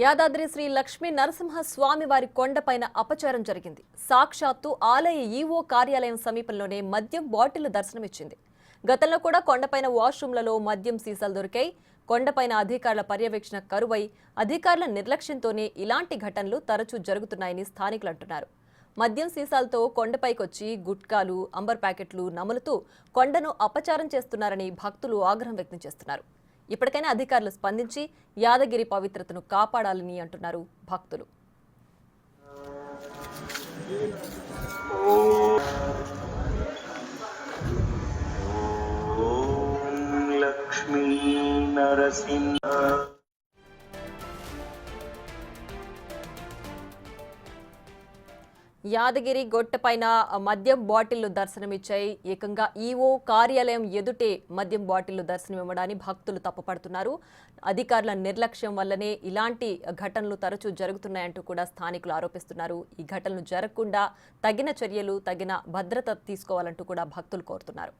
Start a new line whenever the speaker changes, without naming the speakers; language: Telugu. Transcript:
యాదాద్రి శ్రీ లక్ష్మీ నరసింహ స్వామి వారి కొండపైన అపచారం జరిగింది. సాక్షాత్తు ఆలయ ఈవో కార్యాలయం సమీపంలోనే మద్యం బాటిల్ దర్శనమిచ్చింది. గతంలో కూడా కొండపైన వాష్రూమ్లలో మద్యం సీసాలు దొరికాయి. కొండపైన అధికారుల పర్యవేక్షణ కరువై అధికారుల నిర్లక్ష్యంతోనే ఇలాంటి ఘటనలు తరచూ జరుగుతున్నాయని స్థానికులు అంటున్నారు. మద్యం సీసాలతో కొండపైకొచ్చి గుట్కాలు, అంబర్ ప్యాకెట్లు నములుతూ కొండను అపచారం చేస్తున్నారని భక్తులు ఆగ్రహం వ్యక్తం చేస్తున్నారు. ఇప్పటికైనా అధికారులు స్పందించి యాదగిరి పవిత్రతను కాపాడాలని అంటున్నారు భక్తులు.
లక్ష్మీ నరసింహ
యాదగిరి గొట్టపైన మద్యం బాటిళ్లు దర్శనమిచ్చాయి. ఏకంగా ఈవో కార్యాలయం ఎదుటే మద్యం బాటిళ్లు దర్శనమివ్వడాన్ని భక్తులు తప్పుపడుతున్నారు. అధికారుల నిర్లక్ష్యం వల్లనే ఇలాంటి ఘటనలు తరచూ జరుగుతున్నాయంటూ కూడా స్థానికులు ఆరోపిస్తున్నారు. ఈ ఘటనలు జరగకుండా తగిన చర్యలు, తగిన భద్రత తీసుకోవాలంటూ కూడా భక్తులు కోరుతున్నారు.